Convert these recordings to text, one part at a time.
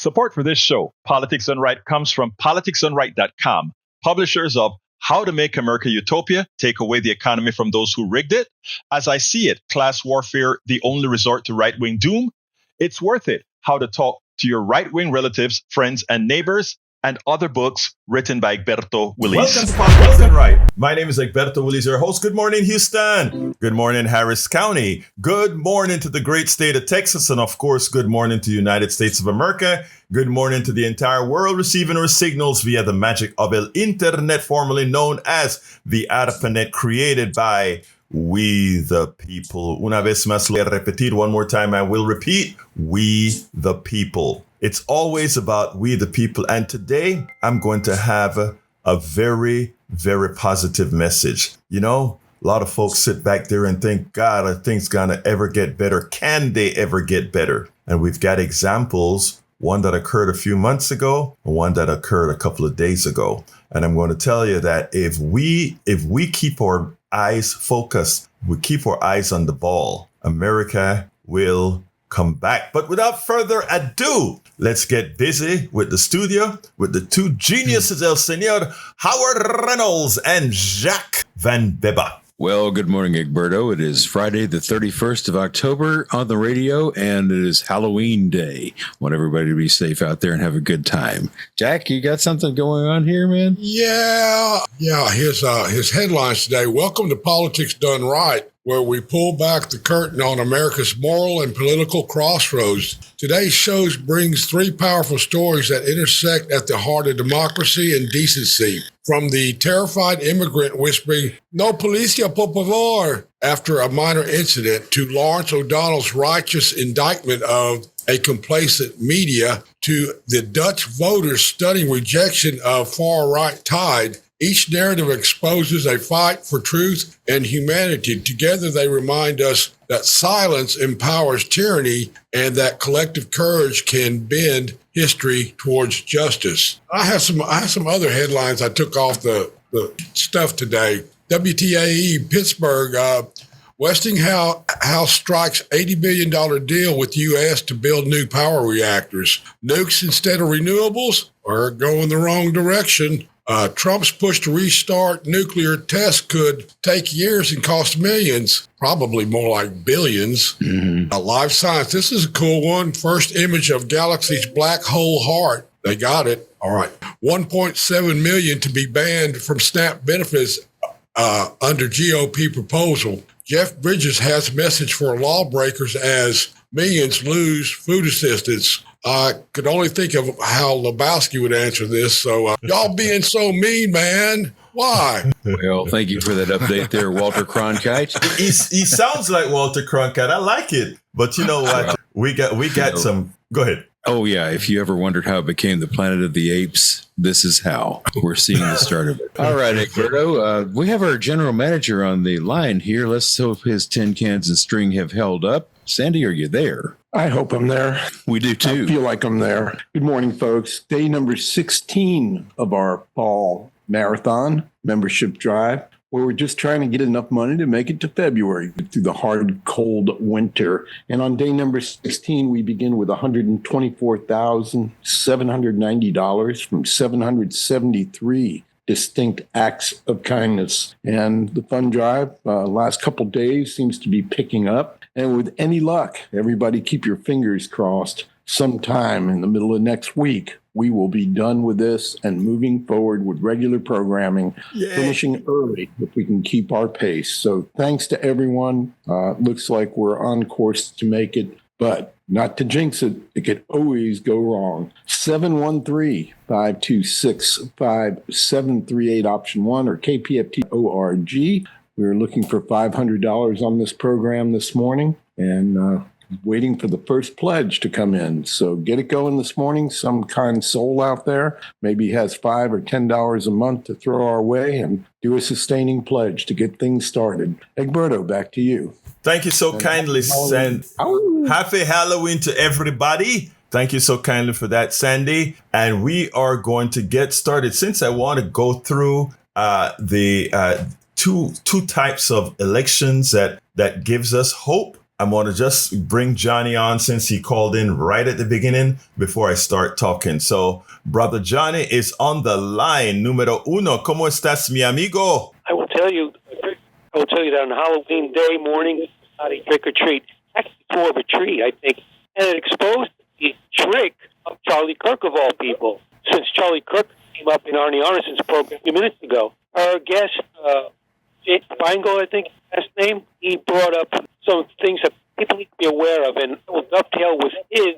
Support for this show, Politics Done Right, comes from politicsdoneright.com, publishers of How to Make America Utopia, Take Away the Economy from Those Who Rigged It, As I See It, Class Warfare, The Only Resort to Right-Wing Doom, It's Worth It, How to Talk to Your Right-Wing Relatives, Friends, and Neighbors, and other books written by Egberto, Willies. Welcome to Politics Done Right. My name is Egberto, Willies, your host. Good morning, Houston. Good morning, Harris County. Good morning to the great state of Texas. And of course, good morning to the United States of America. Good morning to the entire world receiving our signals via the magic of el Internet, formerly known as the ARPANET, created by we the people. Una vez más le repetir one more time. I will repeat. We the people. It's always about we the people. And today I'm going to have a very, very positive message. You know, a lot of folks sit back there and think, God, are things gonna ever get better? Can they ever get better? And we've got examples, one that occurred a few months ago, and one that occurred a couple of days ago. And I'm going to tell you that if we keep our eyes focused, we keep our eyes on the ball, America will come back. But without further ado, let's get busy with the studio with the two geniuses, El Señor Howard Reynolds and Jacques Van Beba. Well, good morning, Egberto. It is Friday, the 31st of October on the radio, and it is Halloween Day. I want everybody to be safe out there and have a good time. Jack, you got something going on here, man? Yeah. His headlines today. Welcome to Politics Done Right, where we pull back the curtain on America's moral and political crossroads. Today's show brings three powerful stories that intersect at the heart of democracy and decency. From the terrified immigrant whispering, "No policia, por favor," after a minor incident, to Lawrence O'Donnell's righteous indictment of a complacent media, to the Dutch voters' stunning rejection of far-right tide. Each narrative exposes a fight for truth and humanity. Together, they remind us that silence empowers tyranny and that collective courage can bend history towards justice. I have some other headlines I took off the stuff today. WTAE Pittsburgh, Westinghouse strikes $80 billion deal with U.S. to build new power reactors. Nukes instead of renewables are going the wrong direction. Trump's push to restart nuclear tests could take years and cost millions, probably more like billions. Life science, this is a cool one. First image of galaxy's black hole heart. They got it. All right. 1.7 million to be banned from SNAP benefits under GOP proposal. Jeff Bridges has a message for lawbreakers as millions lose food assistance. I could only think of how Lebowski would answer this. So y'all being so mean, man. Why? Well, thank you for that update there, Walter Cronkite. He sounds like Walter Cronkite. I like it. But you know what? We got some. Go ahead. Oh, yeah. If you ever wondered how it became the Planet of the Apes, this is how. We're seeing the start of it. All right, Egberto. We have our general manager on the line here. Let's hope his tin cans and string have held up. Sandy, are you there? I hope I'm there. We do, too. I feel like I'm there. Good morning, folks. Day number 16 of our fall marathon membership drive, where we're just trying to get enough money to make it to February through the hard, cold winter. And on day number 16, we begin with $124,790 from 773 distinct acts of kindness. And the fund drive, last couple days, seems to be picking up. And with any luck, everybody keep your fingers crossed, sometime in the middle of next week, we will be done with this and moving forward with regular programming, finishing early if we can keep our pace. So thanks to everyone. Looks like we're on course to make it, but not to jinx it. It could always go wrong. 713-526-5738, option 1, or kpft.org. We were looking for $500 on this program this morning and waiting for the first pledge to come in. So get it going this morning. Some kind soul out there maybe has $5 or $10 a month to throw our way and do a sustaining pledge to get things started. Egberto, back to you. Thank you so kindly, Sandy. Happy Halloween to everybody. Thank you so kindly for that, Sandy. And we are going to get started. Since I want to go through the two types of elections that gives us hope, I'm going to just bring Johnny on since he called in right at the beginning before I start talking. So, Brother Johnny is on the line. Número uno. ¿Cómo estás, mi amigo? I will tell you that on Halloween day morning, not a trick or treat. Actually, more of a treat, I think. And it exposed the trick of Charlie Kirk, of all people. Since Charlie Kirk came up in Arnie Arneson's program a few minutes ago, our guest, Jake Feingold, I think his last name, he brought up some things that people need to be aware of, and I will dovetail with his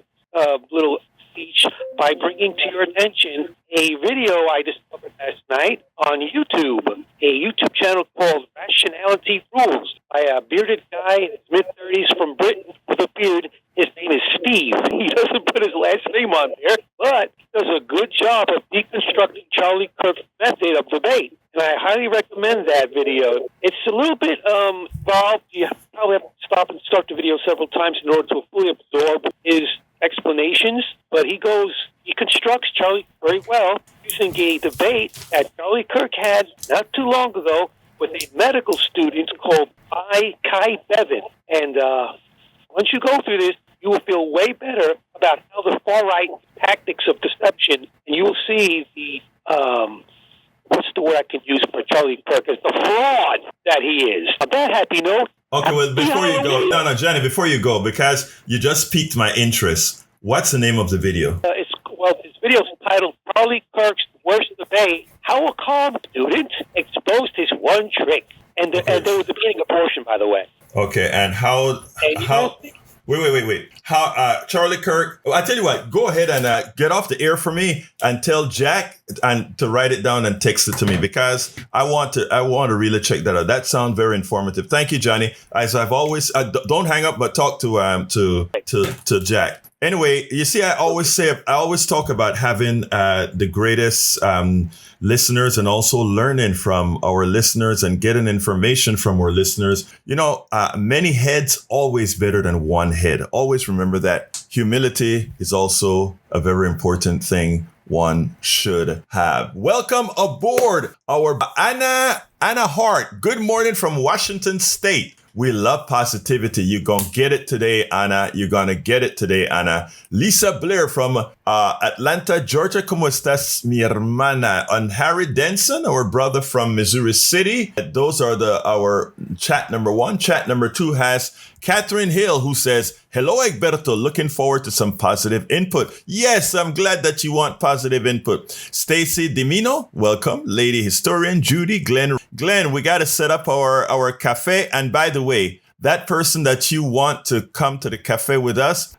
little speech by bringing to your attention a video I discovered last night on YouTube, a YouTube channel called Rationality Rules by a bearded guy in his mid-30s from Britain with a beard. His name is Steve. He doesn't put his last name on there, but he does a good job of deconstructing Charlie Kirk's method of debate. And I highly recommend that video. It's a little bit involved. You probably have to stop and start the video several times in order to fully absorb his explanations. But he constructs Charlie very well using a debate that Charlie Kirk had not too long ago with a medical student called Kai Bevan. And once you go through this, you will feel way better about how the far-right tactics of deception, and you will see the what's the word I can use for Charlie Kirk is the fraud that he is. On that happy note. Okay, well, before you go, no, Johnny, before you go, because you just piqued my interest, what's the name of the video? This video is entitled Charlie Kirk's Worst Debate, How a Calm Student Exposed His One Trick. And there was a beginning abortion, by the way. Okay, and how Wait. How Charlie Kirk? I tell you what. Go ahead and get off the air for me and tell Jack and to write it down and text it to me because I want to really check that out. That sounds very informative. Thank you, Johnny. As I've always, don't hang up, but talk to Jack. Anyway, you see, I always talk about having the greatest listeners and also learning from our listeners and getting information from our listeners. You know, many heads always better than one head. Always remember that humility is also a very important thing one should have. Welcome aboard our Anna Hart. Good morning from Washington State. We love positivity. You're going to get it today, Anna. You're going to get it today, Anna. Lisa Blair from Atlanta, Georgia. ¿Cómo estás, mi hermana? And Harry Denson, our brother from Missouri City. Those are our chat number one. Chat number two has Catherine Hill, who says, hello, Egberto. Looking forward to some positive input. Yes, I'm glad that you want positive input. Stacy Dimino, welcome. Lady Historian, Judy, Glenn, we got to set up our cafe. And by the way, that person that you want to come to the cafe with us,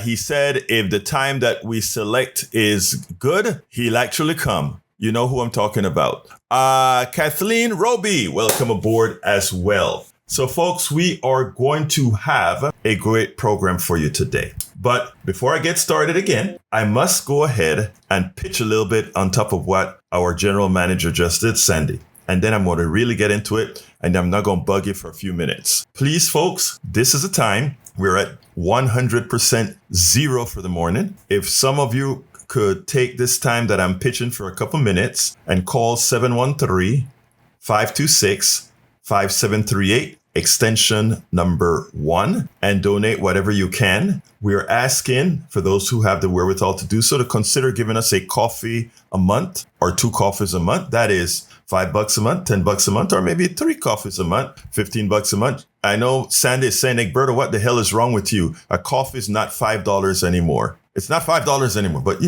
he said if the time that we select is good, he'll actually come. You know who I'm talking about. Kathleen Roby, welcome aboard as well. So, folks, we are going to have a great program for you today. But before I get started again, I must go ahead and pitch a little bit on top of what our general manager just did, Sandy. And then I'm going to really get into it, and I'm not going to bug you for a few minutes. Please, folks, this is a time. We're at 100% zero for the morning. If some of you could take this time that I'm pitching for a couple minutes and call 713-526-5738, extension number 1, and donate whatever you can. We're asking for those who have the wherewithal to do so to consider giving us a coffee a month or 2 coffees a month. That is $5 a month, $10 a month, or maybe 3 coffees a month, $15 a month. I know Sandy is saying, Egberto, what the hell is wrong with you? A coffee is not $5 anymore. It's not $5 anymore, but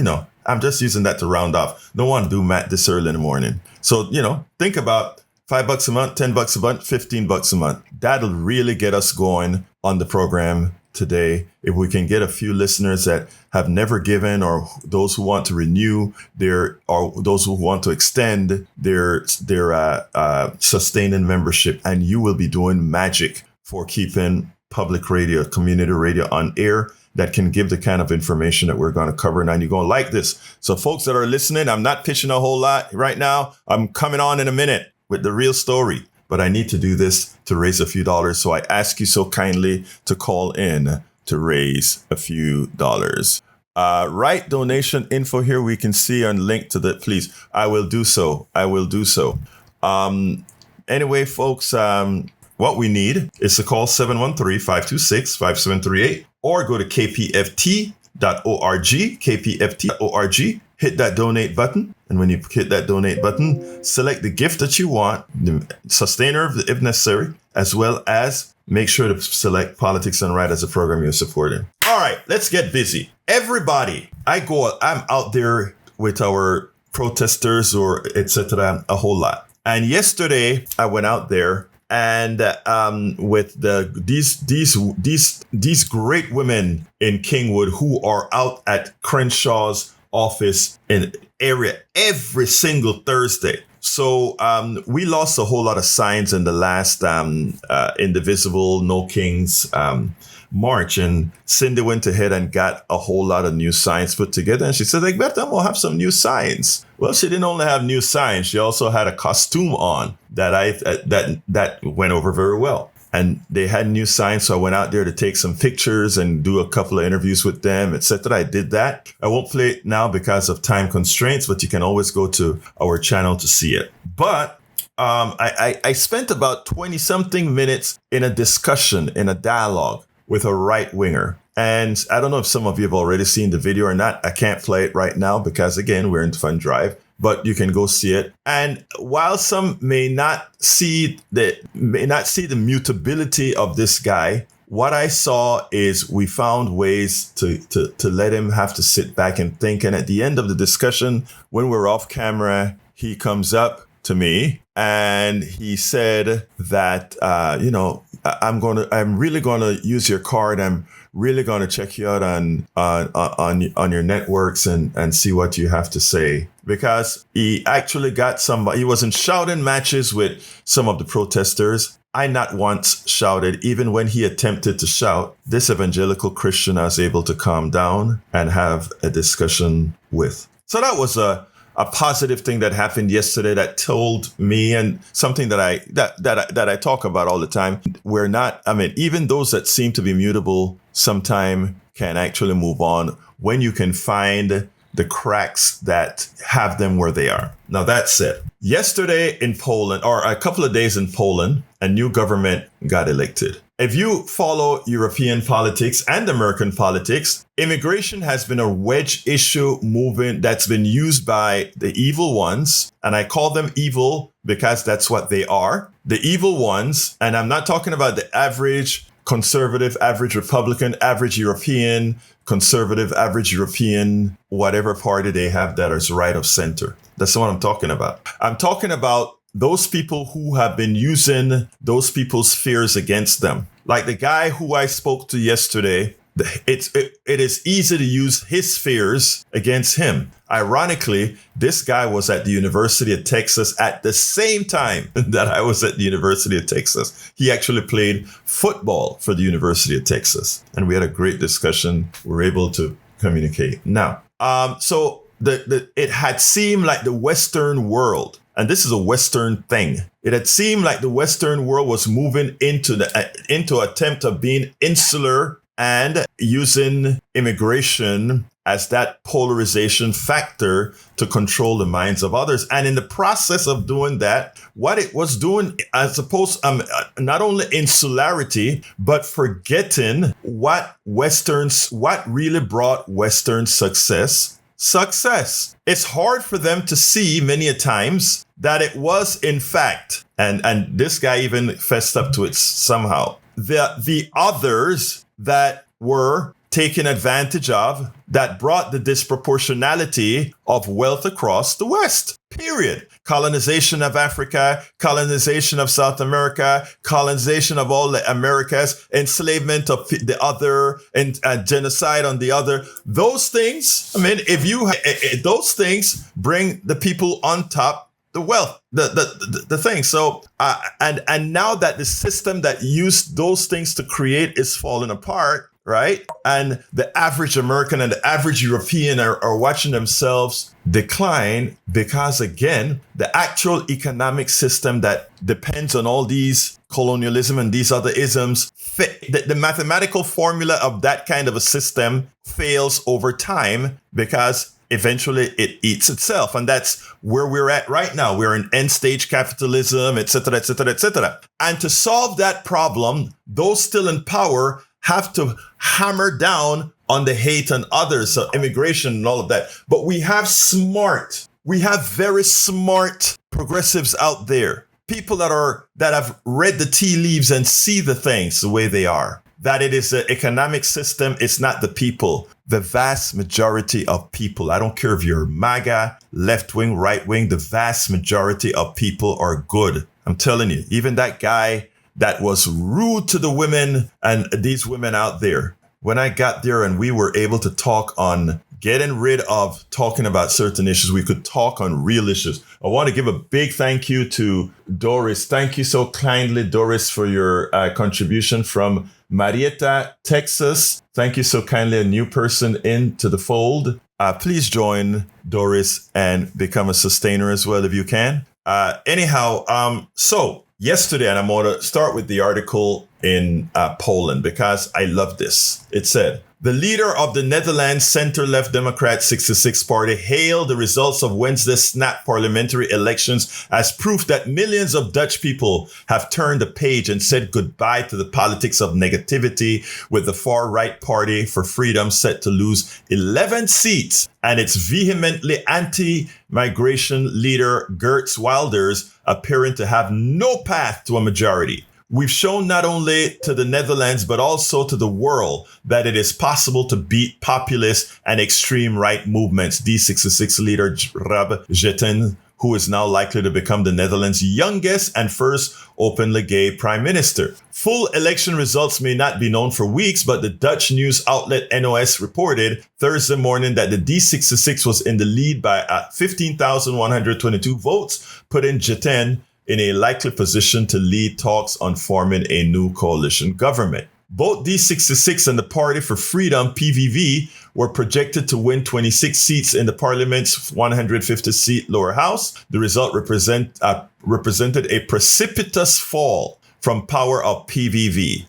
I'm just using that to round off. Don't want to do math this early in the morning. So, think about $5 a month, $10 a month, $15 a month. That'll really get us going on the program today. If we can get a few listeners that have never given, or those who want to renew or those who want to extend their sustaining membership, and you will be doing magic for keeping public radio, community radio on air that can give the kind of information that we're going to cover. And you're going to like this. So folks that are listening, I'm not pitching a whole lot right now. I'm coming on in a minute with the real story, but I need to do this to raise a few dollars. So I ask you so kindly to call in to raise a few dollars. Right donation info here we can see and link to that, please. I will do so. Anyway, folks, what we need is to call 713-526-5738 or go to kpft.org, kpft.org, hit that donate button. And when you hit that donate button, select the gift that you want, the sustainer if necessary, as well as make sure to select Politics Done Right as a program you're supporting. All right, let's get busy. Everybody, I'm out there with our protesters or etc. a whole lot. And yesterday I went out there and with these great women in Kingwood who are out at Crenshaw's office in area every single Thursday. So we lost a whole lot of signs in the last Indivisible, No Kings March, and Cindy went ahead and got a whole lot of new signs put together. And she said, Egberto, I'm gonna have some new signs. Well, she didn't only have new signs; she also had a costume on that went over very well. And they had new signs, so I went out there to take some pictures and do a couple of interviews with them, etc. I did that. I won't play it now because of time constraints, but you can always go to our channel to see it. But I spent about 20-something minutes in a discussion, in a dialogue with a right-winger. And I don't know if some of you have already seen the video or not. I can't play it right now because, again, we're in Fund Drive. But you can go see it. And while some may not see the mutability of this guy, what I saw is we found ways to let him have to sit back and think. And at the end of the discussion, when we're off camera, he comes up to me and he said that, I'm really gonna use your card. I'm really going to check you out on your networks and see what you have to say, because he actually got somebody. He was in shouting matches with some of the protesters. I not once shouted. Even when he attempted to shout, this evangelical Christian I was able to calm down and have a discussion with. So that was a positive thing that happened yesterday that told me, and something that I talk about all the time. Even those that seem to be mutable sometime can actually move on when you can find the cracks that have them where they are. Now, that said, yesterday in Poland, or a couple of days in Poland, a new government got elected. If you follow European politics and American politics, immigration has been a wedge issue movement that's been used by the evil ones. And I call them evil because that's what they are. The evil ones, and I'm not talking about the average conservative, average Republican, average European, conservative, average European, whatever party they have that is right of center. That's what I'm talking about. I'm talking about those people who have been using those people's fears against them. Like the guy who I spoke to yesterday, it is easy to use his fears against him. Ironically, this guy was at the University of Texas at the same time that I was at the University of Texas. He actually played football for the University of Texas, and we had a great discussion. We were able to communicate. Now, so it had seemed like the Western world, and this is a Western thing. It had seemed like the Western world was moving into attempt of being insular and using immigration as that polarization factor to control the minds of others. And in the process of doing that, what it was doing, I suppose, not only insularity, but forgetting what really brought Western success. It's hard for them to see many a times that it was, in fact, and this guy even fessed up to it somehow, the others that were taken advantage of, that brought the disproportionality of wealth across the West, period. Colonization of Africa, colonization of South America, colonization of all the Americas, enslavement of the other, and genocide on the other. Those things, those things bring the people on top the wealth, the thing. So, and now that the system that used those things to create is falling apart, right? And the average American and the average European are watching themselves decline because, again, the actual economic system that depends on all these colonialism and these other isms, the mathematical formula of that kind of a system fails over time because eventually it eats itself. And that's where we're at right now. We're in end stage capitalism, et cetera, et cetera, et cetera. And to solve that problem, those still in power have to hammer down on the hate on others, so immigration and all of that. But we have very smart progressives out there, people that have read the tea leaves and see the things the way they are. That it is the economic system, it's not the people. The vast majority of people, I don't care if you're MAGA, left wing, right wing, the vast majority of people are good. I'm telling you, even that guy that was rude to the women and these women out there, when I got there and we were able to talk on getting rid of talking about certain issues, we could talk on real issues. I want to give a big thank you to Doris. Thank you so kindly, Doris, for your contribution from Marietta, Texas. Thank you so kindly, a new person into the fold. Please join Doris and become a sustainer as well if you can. So yesterday, and I'm going to start with the article in Poland because I love this. It said, the leader of the Netherlands center-left Democrat 66 party hailed the results of Wednesday's snap parliamentary elections as proof that millions of Dutch people have turned the page and said goodbye to the politics of negativity, with the far-right Party for Freedom set to lose 11 seats and its vehemently anti-migration leader Geert Wilders appearing to have no path to a majority. We've shown not only to the Netherlands, but also to the world that it is possible to beat populist and extreme right movements. D66 leader Rob Jetten, who is now likely to become the Netherlands' youngest and first openly gay prime minister. Full election results may not be known for weeks, but the Dutch news outlet NOS reported Thursday morning that the D66 was in the lead by 15,122 votes, putting Jetten in a likely position to lead talks on forming a new coalition government. Both D66 and the Party for Freedom, PVV, were projected to win 26 seats in the parliament's 150-seat lower house. The result represented a precipitous fall from power of PVV.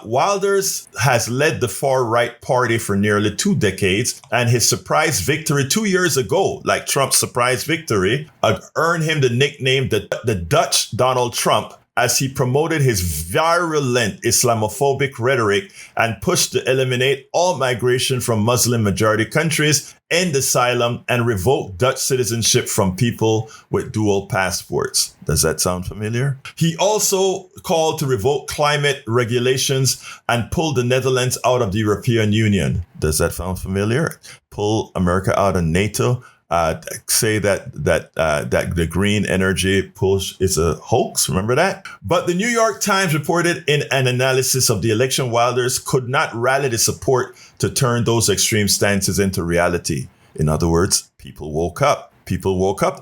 Wilders has led the far-right party for nearly 2 decades, and his surprise victory 2 years ago, like Trump's surprise victory, earned him the nickname the Dutch Donald Trump, as he promoted his virulent Islamophobic rhetoric and pushed to eliminate all migration from Muslim-majority countries, end asylum, and revoke Dutch citizenship from people with dual passports. Does that sound familiar? He also called to revoke climate regulations and pull the Netherlands out of the European Union. Does that sound familiar? Pull America out of NATO. Say that the green energy push is a hoax. Remember that? But the New York Times reported in an analysis of the election, Wilders could not rally the support to turn those extreme stances into reality. In other words, people woke up.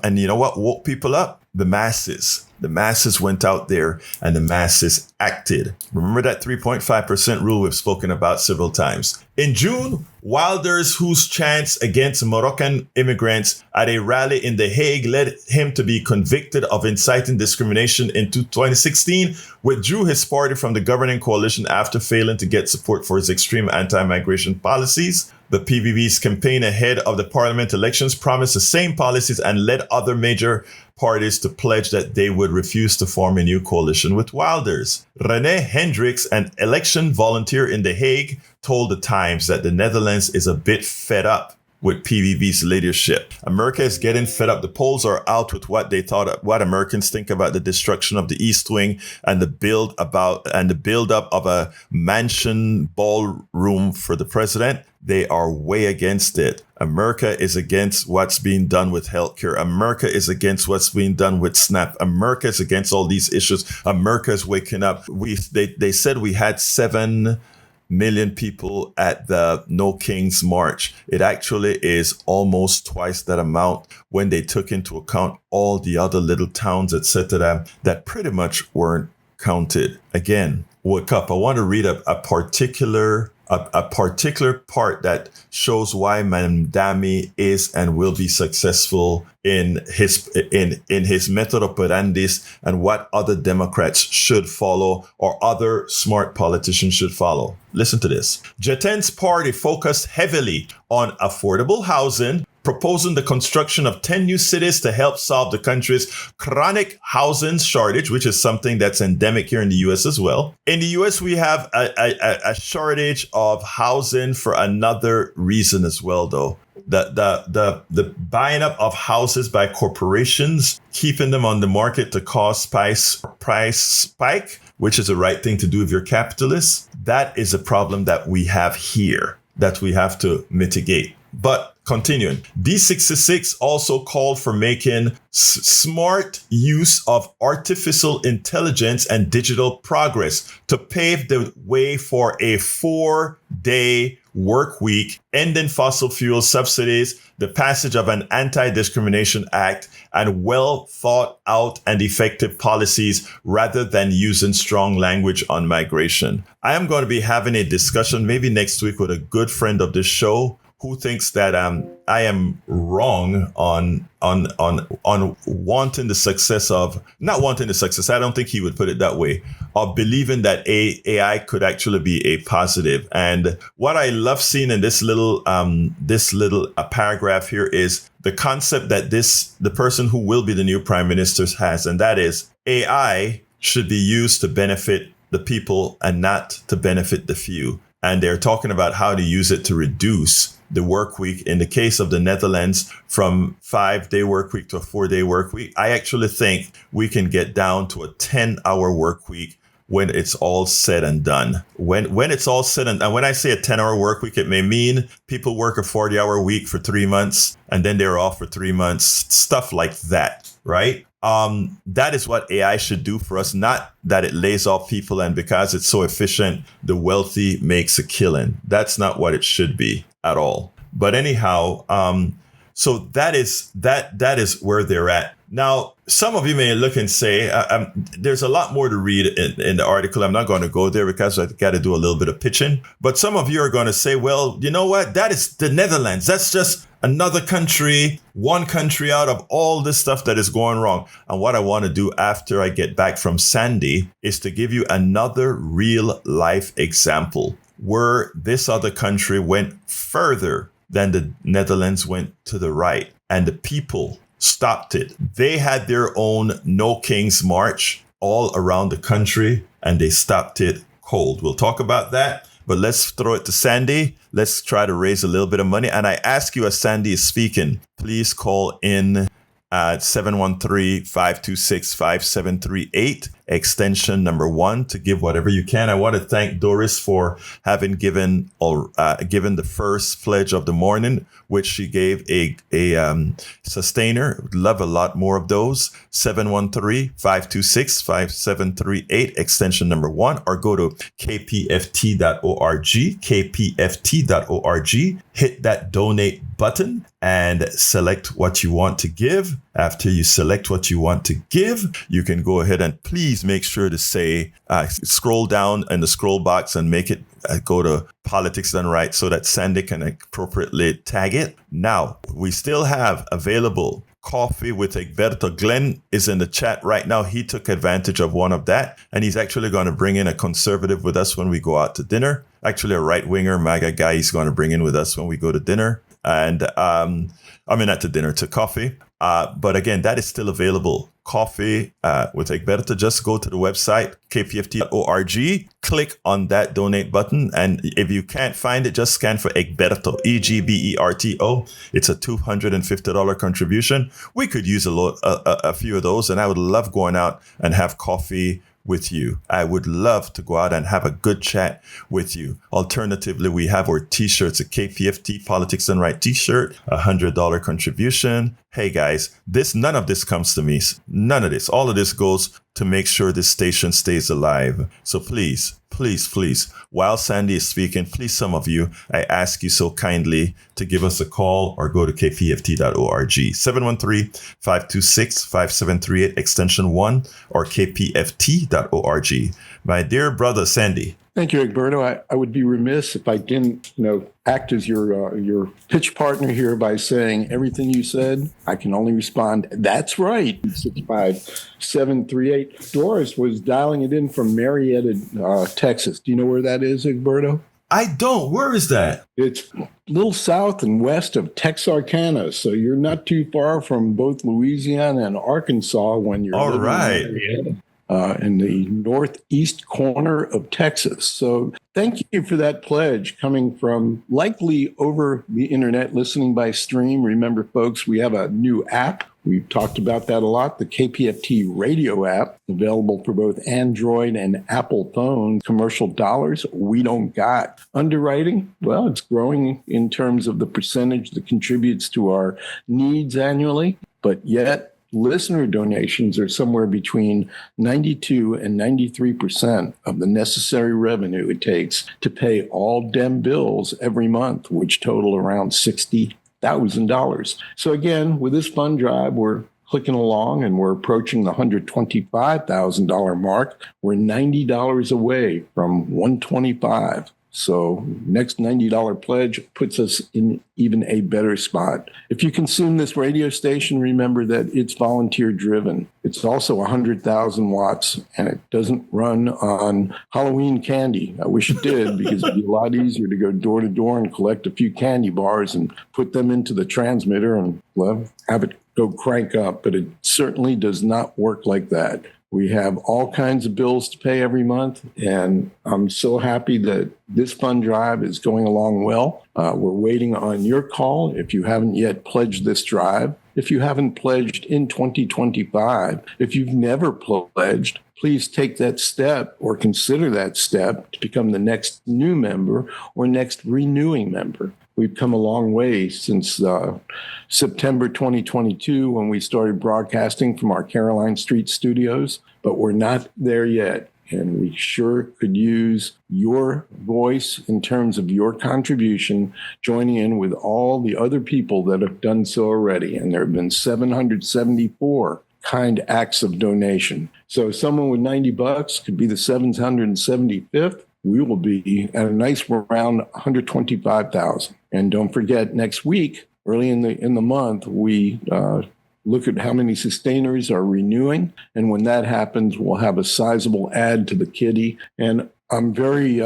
And you know what woke people up? The masses. The masses went out there and the masses acted. Remember that 3.5% rule we've spoken about several times. In June, Wilders, whose chants against Moroccan immigrants at a rally in The Hague led him to be convicted of inciting discrimination in 2016, withdrew his party from the governing coalition after failing to get support for his extreme anti-migration policies. The PVV's campaign ahead of the parliament elections promised the same policies and led other major parties to pledge that they would refuse to form a new coalition with Wilders. René Hendricks, an election volunteer in The Hague, told the Times that the Netherlands is a bit fed up with PVV's leadership. America is getting fed up. The polls are out with what Americans think about the destruction of the East Wing and the build up of a mansion ballroom for the president. They are way against it. America is against what's being done with healthcare. America is against what's being done with SNAP. America is against all these issues. America is waking up. They said we had 7 million people at the No Kings March. It actually is almost twice that amount when they took into account all the other little towns, etc., that pretty much weren't counted. Again, wake up. I want to read a particular part that shows why Mandami is and will be successful in his method operandis and what other Democrats should follow or other smart politicians should follow. Listen to this. Jetten's party focused heavily on affordable housing, proposing the construction of 10 new cities to help solve the country's chronic housing shortage, which is something that's endemic here in the U.S. as well. In the U.S., we have a shortage of housing for another reason as well, though. The buying up of houses by corporations, keeping them on the market to cause price spike, which is the right thing to do if you're capitalist. That is a problem that we have here that we have to mitigate. But continuing, D66 also called for making smart use of artificial intelligence and digital progress to pave the way for a 4-day work week, ending fossil fuel subsidies, the passage of an anti-discrimination act, and well thought out and effective policies rather than using strong language on migration. I am going to be having a discussion maybe next week with a good friend of the show who thinks that I am wrong on wanting the success of, not wanting the success, I don't think he would put it that way, of believing that AI could actually be a positive. And what I love seeing in this little paragraph here is the concept that the person who will be the new prime minister has, and that is AI should be used to benefit the people and not to benefit the few. And they're talking about how to use it to reduce the work week. In the case of the Netherlands, from 5-day work week to a 4-day work week, I actually think we can get down to a 10-hour work week when it's all said and done. When it's all said and when I say a 10-hour work week, it may mean people work a 40-hour week for 3 months and then they're off for 3 months, stuff like that, right? That is what AI should do for us, not that it lays off people and because it's so efficient, the wealthy makes a killing. That's not what it should be at all. But anyhow, so that is where they're at. Now, some of you may look and say, there's a lot more to read in the article. I'm not going to go there because I've got to do a little bit of pitching. But some of you are going to say, well, you know what? That is the Netherlands. That's just another country, one country out of all this stuff that is going wrong. And what I want to do after I get back from Sandy is to give you another real life example where this other country went further than the Netherlands went to the right, and the people stopped it. They had their own No Kings March all around the country, and they stopped it cold. We'll talk about that, but let's throw it to Sandy. Let's try to raise a little bit of money. And I ask you, as Sandy is speaking, please call in at 713-526-5738, extension number 1, to give whatever you can. I want to thank Doris for having given the first pledge of the morning, which she gave a sustainer. Would love a lot more of those. 713-526-5738, extension number 1, or go to kpft.org, kpft.org, hit that donate button and select what you want to give. After you select what you want to give, you can go ahead and please make sure to say, scroll down in the scroll box and make it go to Politics Done Right so that Sandy can appropriately tag it. Now, we still have available Coffee with Egberto. Glenn is in the chat right now. He took advantage of one of that, and he's actually going to bring in a conservative with us when we go out to dinner. Actually, a right-winger MAGA guy he's going to bring in with us when we go to dinner. And not to dinner, to coffee. But again, that is still available. Coffee with Egberto. Just go to the website, kpft.org, click on that donate button. And if you can't find it, just scan for Egberto, Egberto. It's a $250 contribution. We could use a few of those. And I would love going out and have coffee with you. I would love to go out and have a good chat with you. Alternatively, we have our t-shirts, a KPFT Politics Done Right t-shirt, $100 contribution. Hey guys, none of this comes to me. None of this. All of this goes to make sure this station stays alive. So please, while Sandy is speaking, please, some of you, I ask you so kindly to give us a call or go to kpft.org, 713-526-5738, extension 1, or kpft.org. My dear brother, Sandy. Thank you, Egberto. I would be remiss if I didn't, act as your pitch partner here by saying everything you said. I can only respond, that's right. 65738. Doris was dialing it in from Marietta, Texas. Do you know where that is, Egberto? I don't. Where is that? It's a little south and west of Texarkana, so you're not too far from both Louisiana and Arkansas when you're All right. in the northeast corner of Texas. So thank you for that pledge coming from likely over the internet, listening by stream. Remember, folks, we have a new app. We've talked about that a lot, the KPFT radio app, available for both Android and Apple phones. Commercial dollars we don't got. Underwriting, well, it's growing in terms of the percentage that contributes to our needs annually, but yet listener donations are somewhere between 92 and 93% of the necessary revenue it takes to pay all dem bills every month, which total around $60,000. So again, with this fund drive, we're clicking along and we're approaching the $125,000 mark. We're $90 away from $125. So next $90 pledge puts us in even a better spot. If you consume this radio station, remember that it's volunteer driven. It's also 100,000 watts and it doesn't run on Halloween candy. I wish it did because it'd be a lot easier to go door to door and collect a few candy bars and put them into the transmitter and have it go crank up. But it certainly does not work like that. We have all kinds of bills to pay every month, and I'm so happy that this fund drive is going along well. We're waiting on your call if you haven't yet pledged this drive. If you haven't pledged in 2025, if you've never pledged, please take that step or consider that step to become the next new member or next renewing member. We've come a long way since September 2022 when we started broadcasting from our Caroline Street studios, but we're not there yet. And we sure could use your voice in terms of your contribution, joining in with all the other people that have done so already. And there have been 774 kind acts of donation. So someone with $90 could be the 775th. We will be at a nice round 125,000. And don't forget, next week, early in the month, we look at how many sustainers are renewing. And when that happens, we'll have a sizable add to the kitty. And I'm very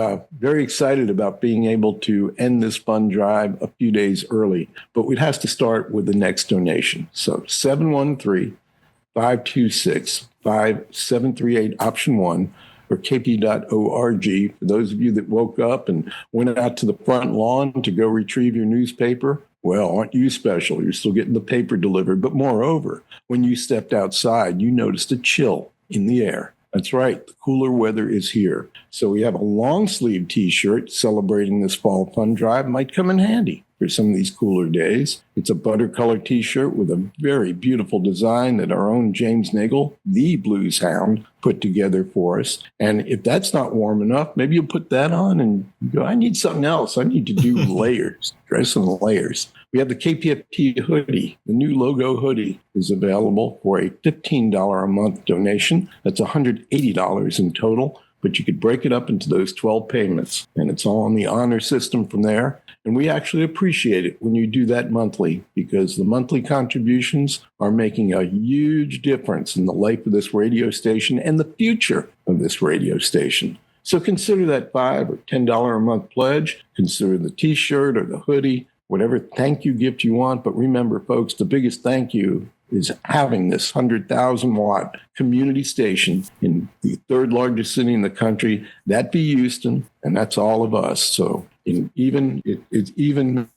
excited about being able to end this fund drive a few days early. But it has to start with the next donation. So 713-526-5738, option 1. Or kp.org. For those of you that woke up and went out to the front lawn to go retrieve your newspaper, well, aren't you special? You're still getting the paper delivered. But moreover, when you stepped outside, you noticed a chill in the air. That's right. The cooler weather is here. So we have a long sleeve T-shirt celebrating this fall fund drive. Might come in handy for some of these cooler days. It's a butter color T-shirt with a very beautiful design that our own James Nagel, the blues hound, put together for us. And if that's not warm enough, maybe you'll put that on and go, I need something else. I need to do layers, dress in layers. We have the KPFT hoodie. The new logo hoodie is available for a $15 a month donation. That's $180 in total, but you could break it up into those 12 payments. And it's all on the honor system from there. And we actually appreciate it when you do that monthly because the monthly contributions are making a huge difference in the life of this radio station and the future of this radio station. So consider that $5 or $10 a month pledge. Consider the T-shirt or the hoodie, whatever thank you gift you want. But remember, folks, the biggest thank you is having this 100,000 watt community station in the third largest city in the country. That be Houston, and that's all of us. So it's even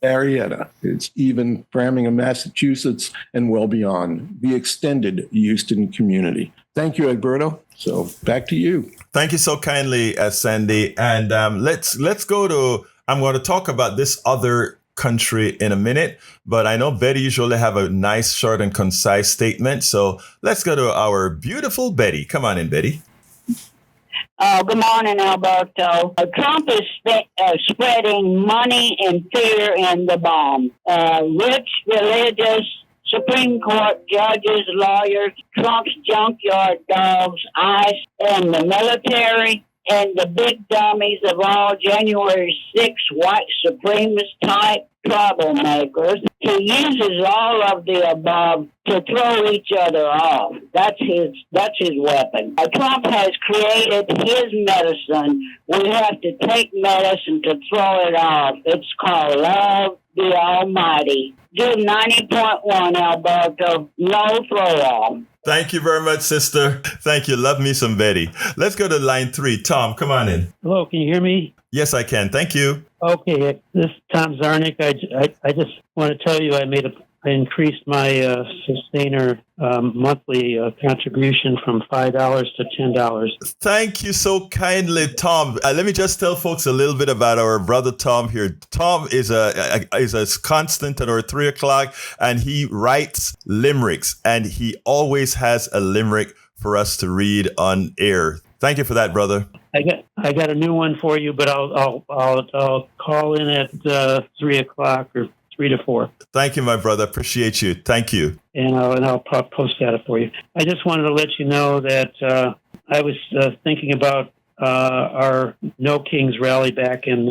Marietta, it's even Framingham, Massachusetts, and well beyond the extended Houston community. Thank you, Egberto. So back to you. Thank you so kindly, Sandy. And let's go to, I'm going to talk about this other country in a minute, but I know Betty usually have a nice, short and concise statement. So let's go to our beautiful Betty. Come on in, Betty. Good morning, Alberto. Trump is spreading money and fear in the bomb. Rich, religious, Supreme Court judges, lawyers, Trump's junkyard dogs, ICE, and the military, and the big dummies of all January 6 white supremacist type troublemakers. He uses all of the above to throw each other off. That's his weapon. Trump has created his medicine. We have to take medicine to throw it off. It's called love the Almighty. Do 90.1, Alberto. No throw off. Thank you very much, sister. Thank you. Love me some Betty. Let's go to line 3. Tom, come on in. Hello, can you hear me? Yes, I can. Thank you. Okay, this is Tom Zarnick. I just want to tell you I increased my sustainer monthly contribution from $5 to $10. Thank you so kindly, Tom. Let me just tell folks a little bit about our brother Tom here. Tom is a constant at our 3 o'clock, and he writes limericks, and he always has a limerick for us to read on air. Thank you for that, brother. I got a new one for you, but I'll call in at 3 o'clock or 3 to 4. Thank you, my brother. Appreciate you. Thank you. And I'll post that for you. I just wanted to let you know that I was thinking about our No Kings rally back in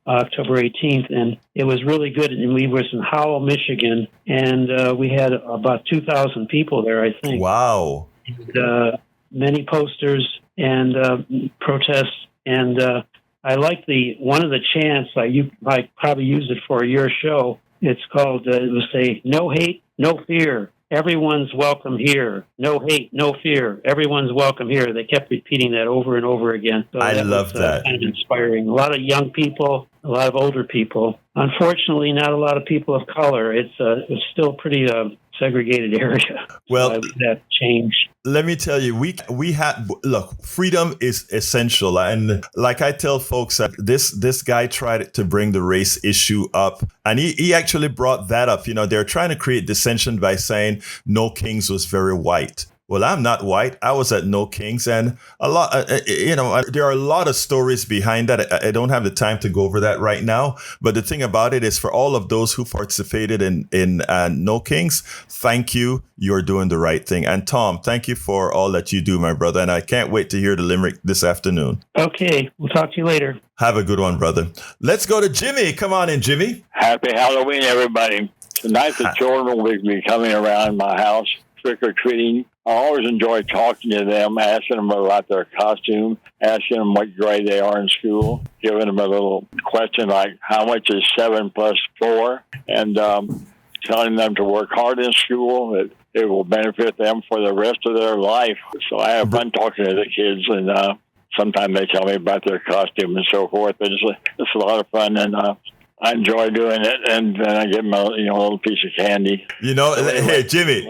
October 18th, and it was really good. And we was in Howell, Michigan, and we had about 2,000 people there, I think. Wow. And, many posters and protests, and I like one of the chants. I probably used it for your show. It's called. It will say, "No hate, no fear. Everyone's welcome here. No hate, no fear. Everyone's welcome here." They kept repeating that over and over again. So I love that. Kind of inspiring. A lot of young people, a lot of older people. Unfortunately, not a lot of people of color. It's still pretty segregated area. Well, so that changed. Let me tell you, we have, look, freedom is essential. And like I tell folks that this guy tried to bring the race issue up, and he actually brought that up. They're trying to create dissension by saying No Kings was very white. Well, I'm not white. I was at No Kings, and a lot, there are a lot of stories behind that. I don't have the time to go over that right now. But the thing about it is, for all of those who participated in No Kings, thank you. You're doing the right thing. And Tom, thank you for all that you do, my brother. And I can't wait to hear the limerick this afternoon. Okay, we'll talk to you later. Have a good one, brother. Let's go to Jimmy. Come on in, Jimmy. Happy Halloween, everybody. Tonight the children will be coming around my house trick-or-treating. I always enjoy talking to them, asking them about their costume, asking them what grade they are in school, giving them a little question like, how much is 7 plus 4? And telling them to work hard in school, that it will benefit them for the rest of their life. So I have fun talking to the kids, and sometimes they tell me about their costume and so forth. But it's a lot of fun, and I enjoy doing it, and then I give them a little piece of candy. Hey, Jimmy,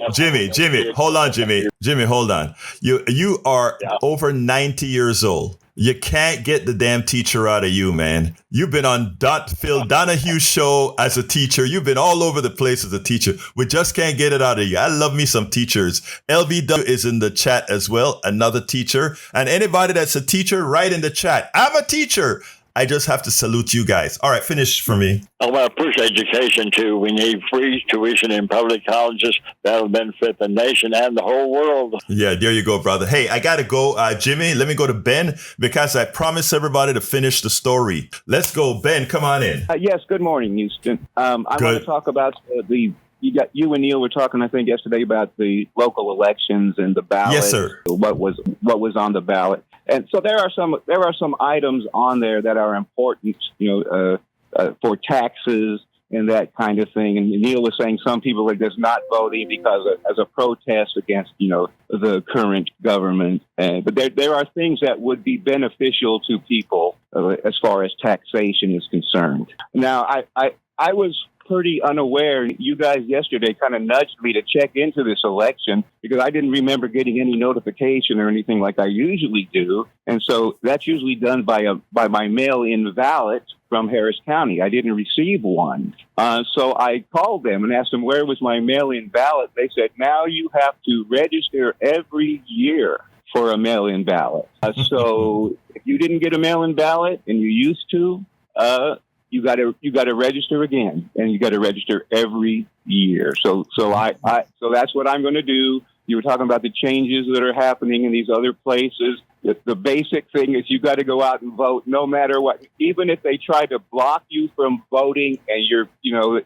hold on, Jimmy, hold on. You are over 90 years old. You can't get the damn teacher out of you, man. You've been on Phil Donahue's show as a teacher. You've been all over the place as a teacher. We just can't get it out of you. I love me some teachers. LVW is in the chat as well, another teacher. And anybody that's a teacher, write in the chat. I'm a teacher. I just have to salute you guys. All right, finish for me. I want to push education, too. We need free tuition in public colleges. That'll benefit the nation and the whole world. Yeah, there you go, brother. Hey, I got to go. Jimmy, let me go to Ben, because I promised everybody to finish the story. Let's go. Ben, come on in. Yes, good morning, Houston. I want to talk about you and Neil were talking, I think, yesterday about the local elections and the ballot. Yes, sir. What was on the ballot. And so there are some items on there that are important, for taxes and that kind of thing. And Neil was saying some people are just not voting because as a protest against, the current government. But there are things that would be beneficial to people as far as taxation is concerned. Now, I was pretty unaware. You guys yesterday kind of nudged me to check into this election because I didn't remember getting any notification or anything like I usually do. And so that's usually done by my mail-in ballot from Harris County. I didn't receive one. So I called them and asked them where was my mail-in ballot. They said, now you have to register every year for a mail-in ballot. So if you didn't get a mail-in ballot and you used to, you got to register again, and you got to register every year. So that's what I'm going to do. You were talking about the changes that are happening in these other places. The basic thing is you got to go out and vote no matter what. Even if they try to block you from voting and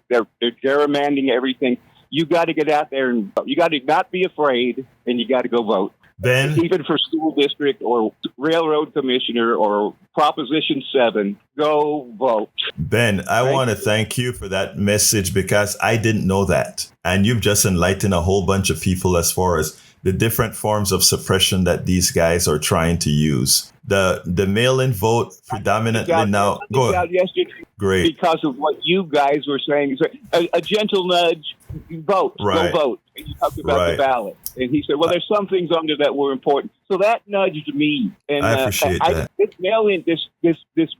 they're gerrymandering everything, you got to get out there and vote. You got to not be afraid, and you got to go vote. Ben, even for school district or railroad commissioner or Proposition 7, go vote. Ben, I want to thank you for that message because I didn't know that. And you've just enlightened a whole bunch of people as far as the different forms of suppression that these guys are trying to use. The mail-in vote predominantly now. Go ahead. Great. Because of what you guys were saying. A gentle nudge, vote, right. Go vote. And you talked about the ballot. And he said, well, there's some things under that were important. So that nudged me. And I appreciate that. This mail-in, this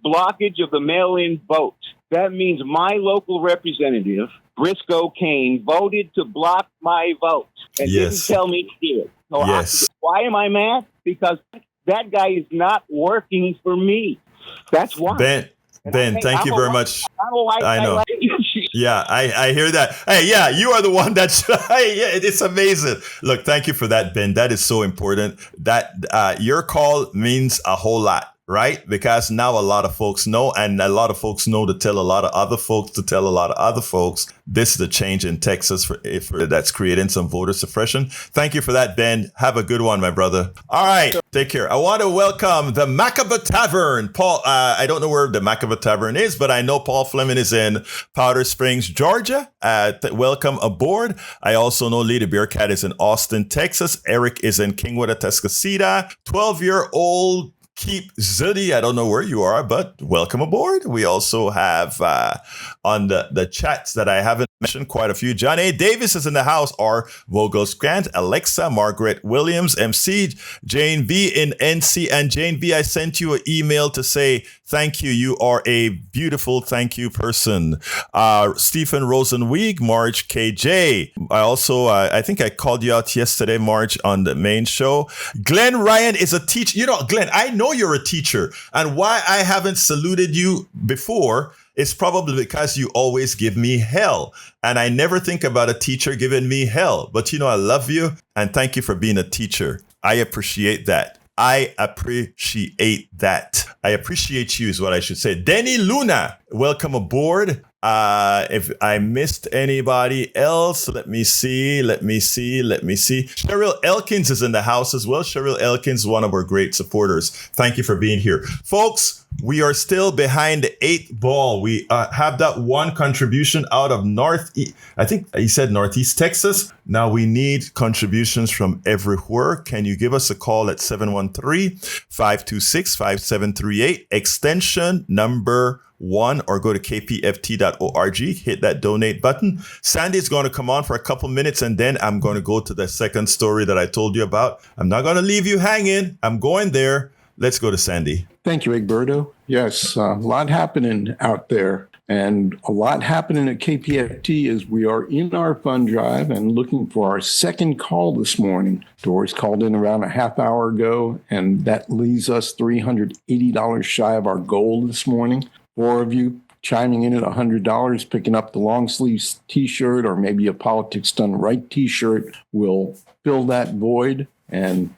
blockage of the mail-in vote, that means my local representative, Briscoe Kane, voted to block my vote and didn't tell me to do it. So why am I mad? Because that guy is not working for me. That's why. Ben, thank you very much. I know. Yeah, I hear that. Hey, yeah, you are the one that's, it's amazing. Look, thank you for that, Ben. That is so important. That your call means a whole lot. Right? Because now a lot of folks know, and a lot of folks know to tell a lot of other folks to tell a lot of other folks. This is the change in Texas for that's creating some voter suppression. Thank you for that, Ben. Have a good one, my brother. All right. Take care. I want to welcome the Macabre Tavern. Paul, I don't know where the Macabre Tavern is, but I know Paul Fleming is in Powder Springs, Georgia. Welcome aboard. I also know Lady Bearcat is in Austin, Texas. Eric is in Kingwood, Atascocita. 12-year-old Keep Zuddy, I don't know where you are, but welcome aboard. We also have on the chats that I haven't mentioned quite a few. John A. Davis is in the house. R. Vogels Grant, Alexa, Margaret Williams, MC, Jane V in NC. And Jane V, I sent you an email to say thank you. You are a beautiful thank you person. Stephen Rosenweig, Marge KJ. I also, I think I called you out yesterday, Marge, on the main show. Glenn Ryan is a teacher. You know, Glenn, I know you're a teacher, and why I haven't saluted you before is probably because you always give me hell, and I never think about a teacher giving me hell. But I love you, and thank you for being a teacher. I appreciate that. I appreciate you is what I should say. Denny Luna, welcome aboard. If I missed anybody else, let me see. Cheryl Elkins is in the house as well. Cheryl Elkins, one of our great supporters. Thank you for being here. Folks, we are still behind the 8 ball. We have that one contribution out of I think he said Northeast Texas. Now we need contributions from everywhere. Can you give us a call at 713-526-5738, extension number 1, or go to kpft.org, hit that donate button. Sandy's going to come on for a couple minutes, and then I'm going to go to the second story that I told you about. I'm not going to leave you hanging. I'm going there. Let's go to Sandy. Thank you, Egberto. Yes, a lot happening out there, and a lot happening at KPFT as we are in our fund drive and looking for our second call this morning. Doris called in around a half hour ago, and that leaves us $380 shy of our goal this morning. 4 of you chiming in at $100, picking up the long sleeves T-shirt or maybe a Politics Done Right T-shirt will fill that void and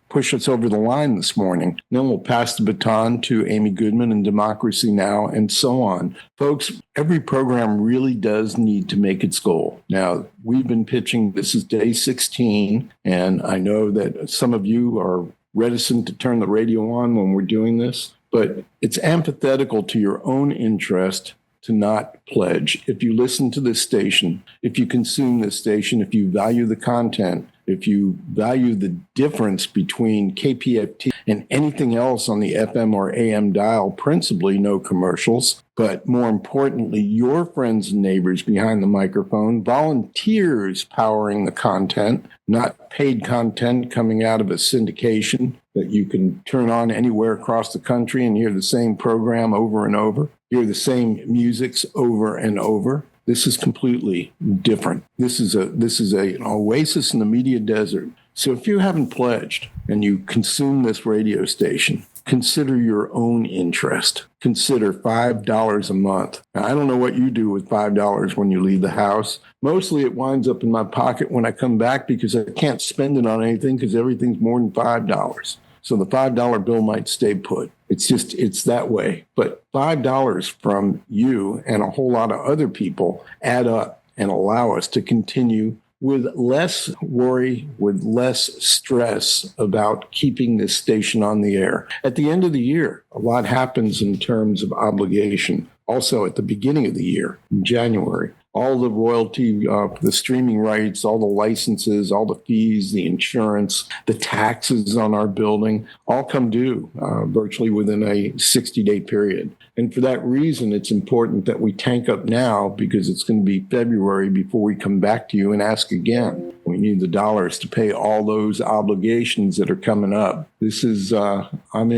push us over the line this morning. Then we'll pass the baton to Amy Goodman and Democracy Now! And so on. Folks, every program really does need to make its goal. Now, we've been pitching, this is day 16, and I know that some of you are reticent to turn the radio on when we're doing this. But it's antithetical to your own interest to not pledge. If you listen to this station, if you consume this station, if you value the content, if you value the difference between KPFT and anything else on the FM or AM dial, principally no commercials, but more importantly, your friends and neighbors behind the microphone, volunteers powering the content, not paid content coming out of a syndication that you can turn on anywhere across the country and hear the same program over and over, hear the same musics over and over. This is completely different. This is an oasis in the media desert. So if you haven't pledged and you consume this radio station, consider your own interest. Consider $5 a month. Now, I don't know what you do with $5 when you leave the house. Mostly it winds up in my pocket when I come back because I can't spend it on anything because everything's more than $5. So the $5 bill might stay put. It's that way. But $5 from you and a whole lot of other people add up and allow us to continue with less worry, with less stress about keeping this station on the air. At the end of the year, a lot happens in terms of obligation. Also, at the beginning of the year, in January, all the royalty, the streaming rights, all the licenses, all the fees, the insurance, the taxes on our building, all come due virtually within a 60-day period. And for that reason, it's important that we tank up now because it's going to be February before we come back to you and ask again. We need the dollars to pay all those obligations that are coming up. This is, I'm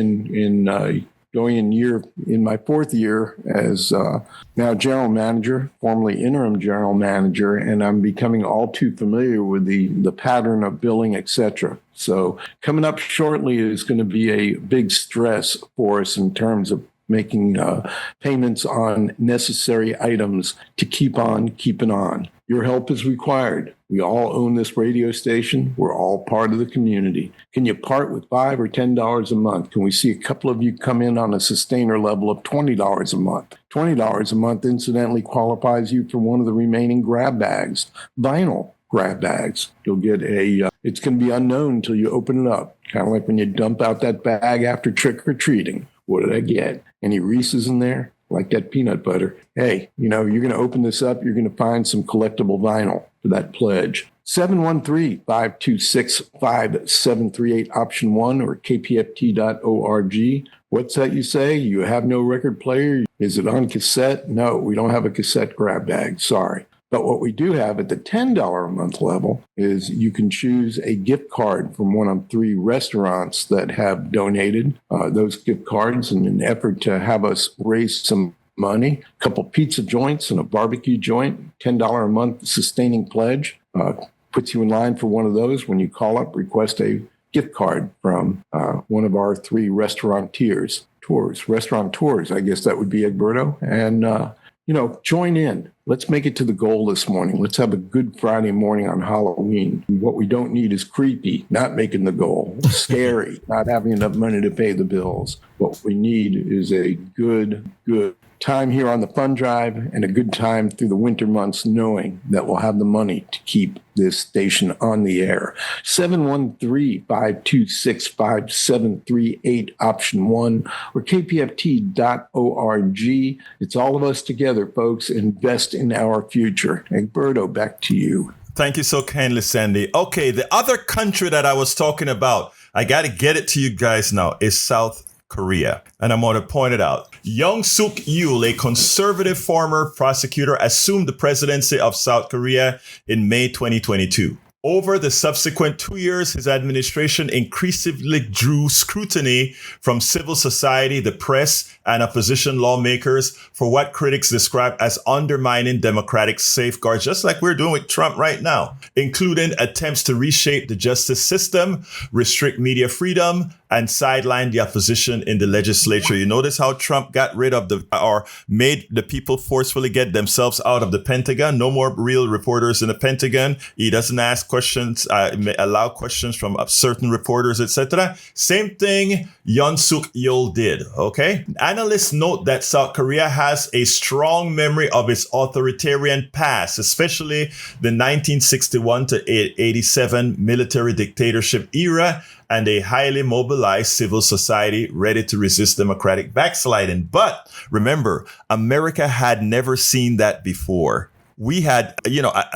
going in my fourth year as now general manager, formerly interim general manager, and I'm becoming all too familiar with the pattern of billing, etc. So coming up shortly is going to be a big stress for us in terms of making payments on necessary items to keep on keeping on. Your help is required. We all own this radio station. We're all part of the community. Can you part with $5 or $10 a month? Can we see a couple of you come in on a sustainer level of $20 a month? $20 a month incidentally qualifies you for one of the remaining grab bags, vinyl grab bags. You'll get it's going to be unknown until you open it up. Kind of like when you dump out that bag after trick-or-treating. What did I get? Any Reese's in there? Like that peanut butter. Hey, you're going to open this up. You're going to find some collectible vinyl for that pledge. 713-526-5738, option 1, or kpft.org. What's that you say? You have no record player? Is it on cassette? No, we don't have a cassette grab bag. Sorry. But what we do have at the $10 a month level is you can choose a gift card from one of 3 restaurants that have donated those gift cards in an effort to have us raise some money. A couple pizza joints and a barbecue joint, $10 a month sustaining pledge. Puts you in line for one of those. When you call up, request a gift card from one of our 3 restaurateurs, I guess that would be Egberto. And, join in. Let's make it to the goal this morning. Let's have a good Friday morning on Halloween. What we don't need is creepy, not making the goal, scary, not having enough money to pay the bills. What we need is a good time here on the fund drive and a good time through the winter months, knowing that we'll have the money to keep this station on the air. 713-526-5738, option 1, or kpft.org. It's all of us together, folks. Invest in our future. Egberto, back to you. Thank you so kindly, Sandy. Okay, the other country that I was talking about, I got to get it to you guys now, is South Korea. And I'm going to point it out. Young Suk Yeol, a conservative former prosecutor, assumed the presidency of South Korea in May 2022. Over the subsequent 2 years, his administration increasingly drew scrutiny from civil society, the press, and opposition lawmakers for what critics describe as undermining democratic safeguards, just like we're doing with Trump right now, including attempts to reshape the justice system, restrict media freedom, and sideline the opposition in the legislature. You notice how Trump got rid of made the people forcefully get themselves out of the Pentagon. No more real reporters in the Pentagon. He doesn't ask questions, allow questions from certain reporters, etc. Same thing Yoon Suk Yeol did. Okay. Analysts note that South Korea has a strong memory of its authoritarian past, especially the 1961 to 87 military dictatorship era, and a highly mobilized civil society ready to resist democratic backsliding. But remember, America had never seen that before. We had,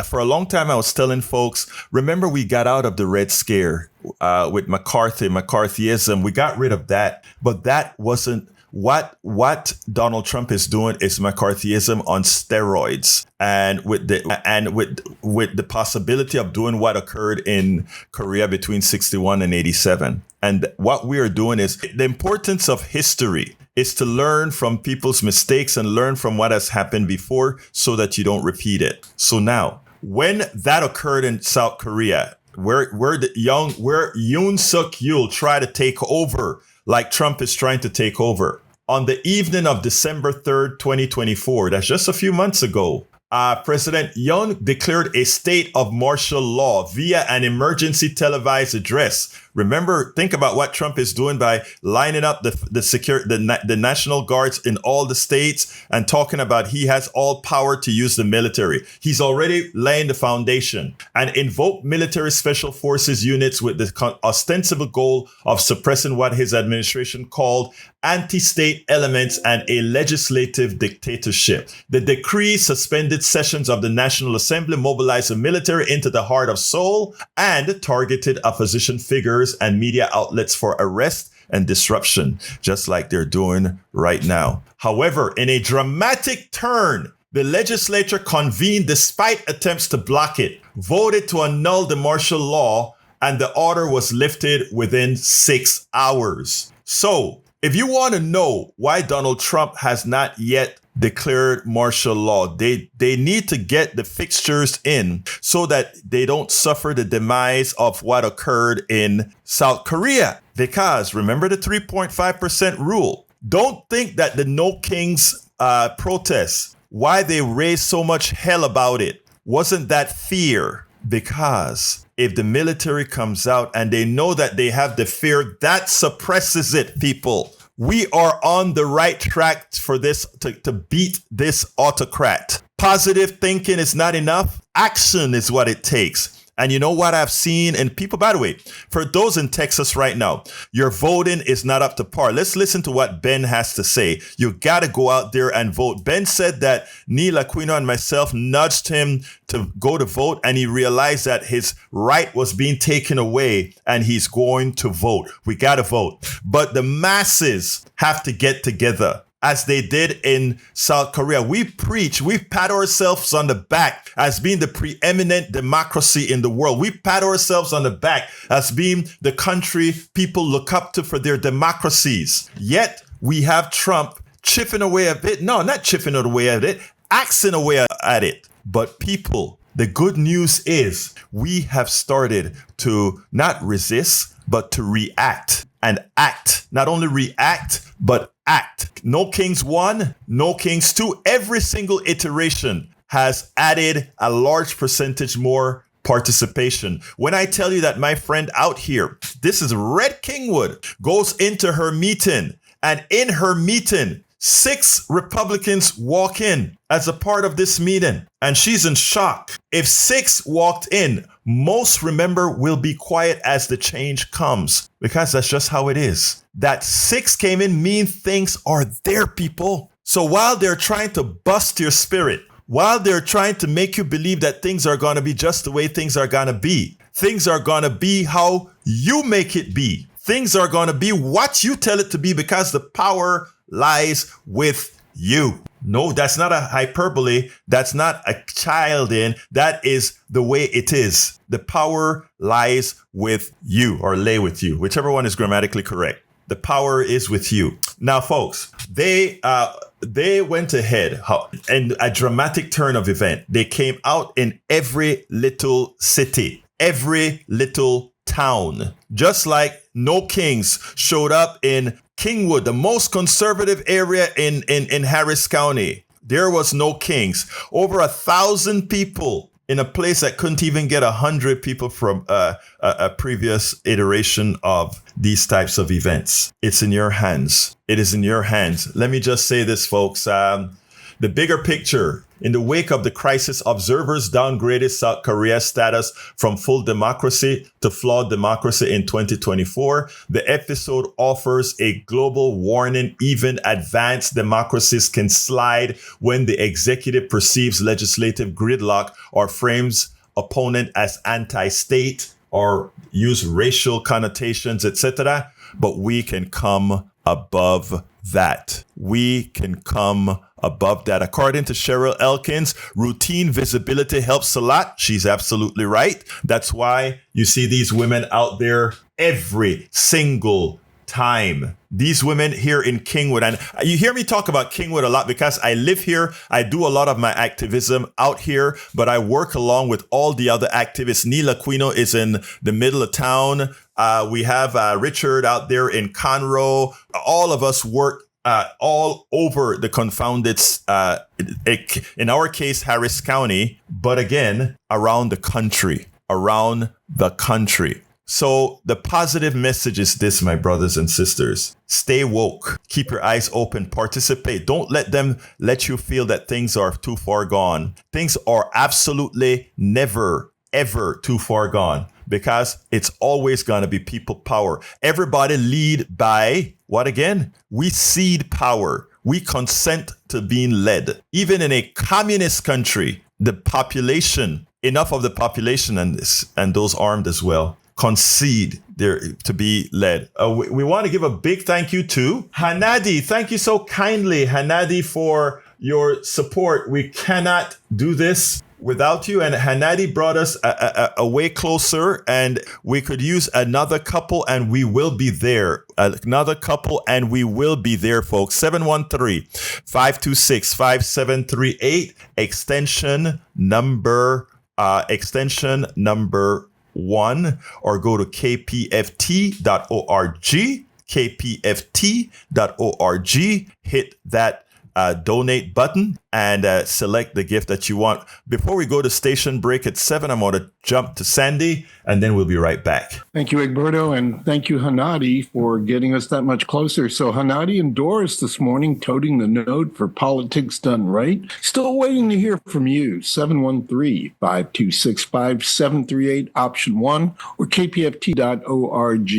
for a long time, I was telling folks, remember, we got out of the Red Scare with McCarthyism. We got rid of that. But that wasn't what Donald Trump is doing is McCarthyism on steroids, and with the possibility of doing what occurred in Korea between 61 and 87. And what we are doing is the importance of history is to learn from people's mistakes and learn from what has happened before so that you don't repeat it. So now, when that occurred in South Korea, where Yoon Suk Yeol tried to take over like Trump is trying to take over. On the evening of December 3rd, 2024, that's just a few months ago, President Yoon declared a state of martial law via an emergency televised address. Remember, think about what Trump is doing by lining up the National Guards in all the states and talking about he has all power to use the military. He's already laying the foundation and invoked military special forces units with the ostensible goal of suppressing what his administration called anti-state elements and a legislative dictatorship. The decree suspended sessions of the National Assembly, mobilized the military into the heart of Seoul, and targeted opposition figures and media outlets for arrest and disruption, just like they're doing right now. However, in a dramatic turn, the legislature convened despite attempts to block it, voted to annul the martial law, and the order was lifted within 6 hours. So, if you want to know why Donald Trump has not yet declared martial law, they need to get the fixtures in so that they don't suffer the demise of what occurred in South Korea. Because remember the 3.5% rule. Don't think that the No Kings protests, why they raised so much hell about it, wasn't that fear. Because if the military comes out and they know that they have the fear, that suppresses it, people. We are on the right track for this to beat this autocrat. Positive thinking is not enough. Action is what it takes. And you know what I've seen in people, by the way, for those in Texas right now, your voting is not up to par. Let's listen to what Ben has to say. You got to go out there and vote. Ben said that Neil Aquino and myself nudged him to go to vote, and he realized that his right was being taken away and he's going to vote. We got to vote. But the masses have to get together. As they did in South Korea. We pat ourselves on the back as being the preeminent democracy in the world. We pat ourselves on the back as being the country people look up to for their democracies. Yet we have Trump chipping away at it. No, not chipping away at it, axing away at it. But people, the good news is we have started to not resist, but to react and act. Not only react, but act. No Kings 1, No Kings 2. Every single iteration has added a large percentage more participation. When I tell you that my friend out here, this is Red Kingwood, goes into her meeting, and in her meeting, 6 Republicans walk in as a part of this meeting, and she's in shock. If 6 walked in, most, remember, will be quiet as the change comes, because that's just how it is. That 6 came in mean things are there, people. So while they're trying to bust your spirit, while they're trying to make you believe that things are going to be just the way things are going to be, things are going to be how you make it be. Things are going to be what you tell it to be, because the power lies with you. No, that's not a hyperbole. That's not a child in. That is the way it is. The power lies with you, or lay with you, whichever one is grammatically correct. The power is with you. Now, folks, they went ahead in a dramatic turn of event. They came out in every little city, every little town, just like No Kings showed up in Kingwood, the most conservative area in Harris County. There was No Kings. Over 1,000 people in a place that couldn't even get 100 people from a previous iteration of these types of events. It's in your hands. It is in your hands. Let me just say this, folks. The bigger picture. In the wake of the crisis, observers downgraded South Korea's status from full democracy to flawed democracy in 2024. The episode offers a global warning. Even advanced democracies can slide when the executive perceives legislative gridlock or frames opponent as anti-state or use racial connotations, etc. But we can come above that. We can come above that. According to Cheryl Elkins, routine visibility helps a lot. She's absolutely right. That's why you see these women out there every single time. These women here in Kingwood, and you hear me talk about Kingwood a lot because I live here. I do a lot of my activism out here, but I work along with all the other activists. Neil Aquino is in the middle of town. We have Richard out there in Conroe. All of us work all over the confounded, in our case, Harris County, but again, around the country. So the positive message is this, my brothers and sisters. Stay woke. Keep your eyes open. Participate. Don't let them let you feel that things are too far gone. Things are absolutely never, ever too far gone, because it's always going to be people power. Everybody lead by what again? We cede power. We consent to being led. Even in a communist country, the population, enough of the population and those armed as well, concede there to be led. We want to give a big thank you to Hanadi. Thank you so kindly, Hanadi, for your support. We cannot do this without you. And Hanadi brought us a way closer, and we could use another couple, and we will be there. Another couple, and we will be there, folks. 713-526-5738, extension number 1, or go to kpft.org, kpft.org, hit that donate button and select the gift that you want. Before we go to station break at 7, I'm going to jump to Sandy, and then we'll be right back. Thank you, Egberto, and thank you, Hanadi, for getting us that much closer. So Hanadi and Doris this morning toting the note for Politics Done Right. Still waiting to hear from you. 713-526-5738, option 1, or kpft.org.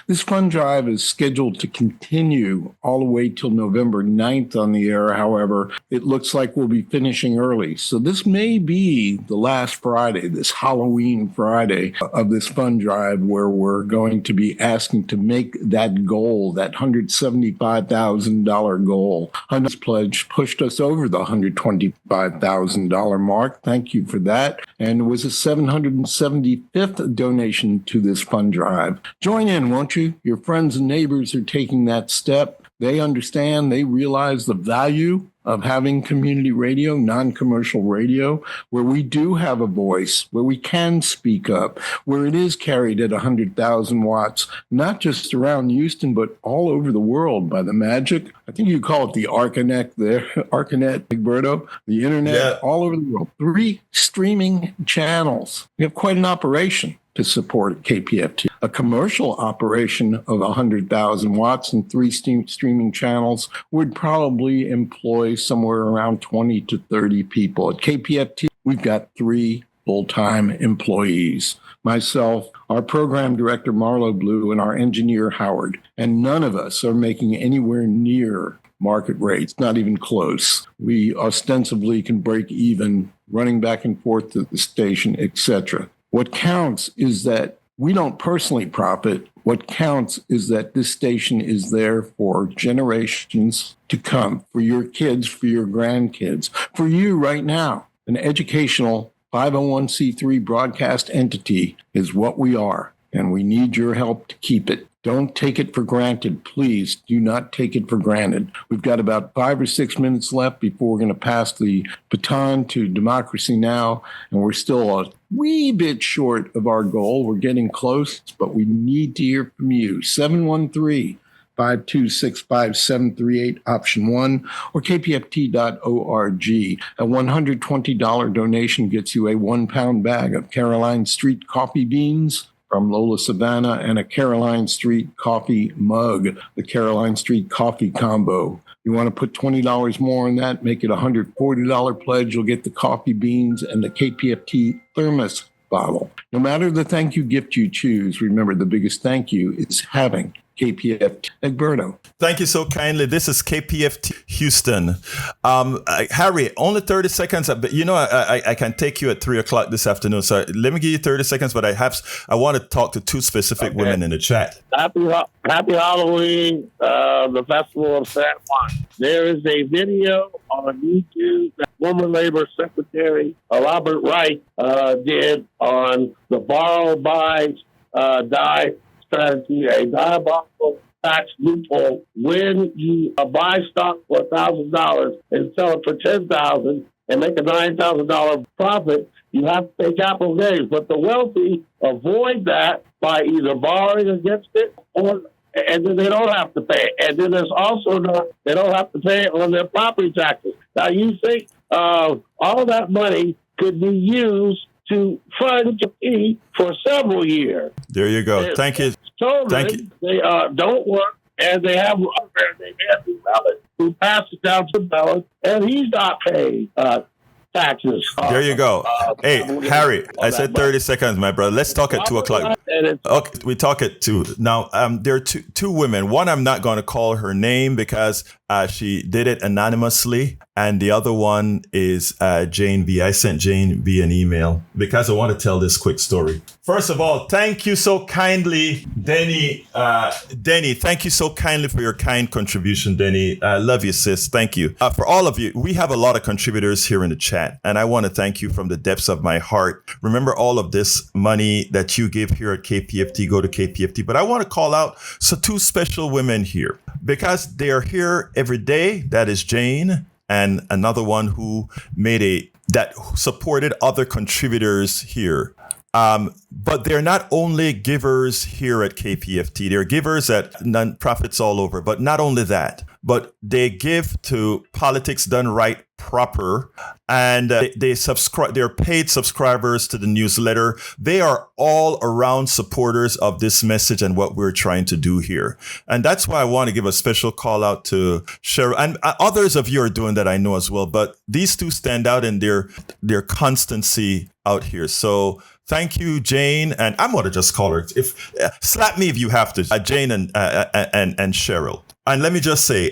This fund drive is scheduled to continue all the way till November 9th on the air. However, it looks like we'll be finishing early. So this may be the last Friday, this Halloween Friday of this fund drive, where we're going to be asking to make that goal, that $175,000 goal. Hunter's pledge pushed us over the $125,000 mark. Thank you for that. And it was a 775th donation to this fund drive. Join in, won't you? Your friends and neighbors are taking that step. They understand, they realize the value of having community radio, non-commercial radio, where we do have a voice, where we can speak up, where it is carried at 100,000 watts, not just around Houston, but all over the world by the magic. I think you call it the Arcanet there, Arcanet, Egberto, the internet, all over the world. 3 streaming channels. We have quite an operation to support KPFT. A commercial operation of 100,000 watts and 3 streaming channels would probably employ somewhere around 20 to 30 people. At KPFT, we've got 3 full-time employees. Myself, our program director, Marlo Blue, and our engineer, Howard. And none of us are making anywhere near market rates, not even close. We ostensibly can break even running back and forth to the station, etc. What counts is that we don't personally profit. What counts is that this station is there for generations to come, for your kids, for your grandkids, for you right now. An educational 501c3 broadcast entity is what we are, and we need your help to keep it. Don't take it for granted. Please do not take it for granted. We've got about 5 or 6 minutes left before we're going to pass the baton to Democracy Now!, and we're still a wee bit short of our goal. We're getting close, but we need to hear from you. 713-526-5738, option 1, or kpft.org. A $120 donation gets you a 1-pound bag of Caroline Street coffee beans from Lola Savannah and a Caroline Street coffee mug, the Caroline Street coffee combo. You want to put $20 more on that, make it a $140 pledge. You'll get the coffee beans and the KPFT thermos bottle. No matter the thank you gift you choose, remember the biggest thank you is having KPFT. Egberto. Thank you so kindly. This is KPFT Houston. Harry, only 30 seconds, but you know, I can take you at 3 o'clock this afternoon. So let me give you 30 seconds, but I want to talk to 2 specific women in the chat. Happy Halloween, the Festival of San Juan. There is a video on YouTube that former Labor Secretary Robert Wright did on the borrow, buy, die strategy, a diabolical tax loophole. When you buy stock for $1,000 and sell it for $10,000 and make a $9,000 profit, you have to pay capital gains. But the wealthy avoid that by either borrowing against it and then they don't have to pay it. And then there's also they don't have to pay it on their property taxes. Now, you think all of that money could be used to fund GDP for several years. There you go. Thank you. Children, they don't work, and they have who pass it down to ballot, and he's not paying taxes. There you go. Hey, Harry, I said 30 seconds, my brother. Let's talk at 2 o'clock. Okay, we talk at 2. Now, there are two women. One, I'm not going to call her name because she did it anonymously. And the other one is Jane B. I sent Jane B an email because I want to tell this quick story. First of all, thank you so kindly, Denny. Denny, thank you so kindly for your kind contribution, Denny. I love you, sis. Thank you. For all of you, we have a lot of contributors here in the chat, and I want to thank you from the depths of my heart. Remember, all of this money that you give here at KPFT, go to KPFT. But I want to call out two special women here because they are here every day. That is Jane, and another one who that supported other contributors here. But they're not only givers here at KPFT, they're givers at nonprofits all over. But not only that, but they give to Politics Done Right proper, and they subscribe. They're paid subscribers to the newsletter. They are all around supporters of this message and what we're trying to do here. And that's why I want to give a special call out to Cheryl, and others of you are doing that, I know as well. But these two stand out in their constancy out here. So thank you, Jane, and I'm going to just call her. Slap me if you have to, Jane and Cheryl. And let me just say,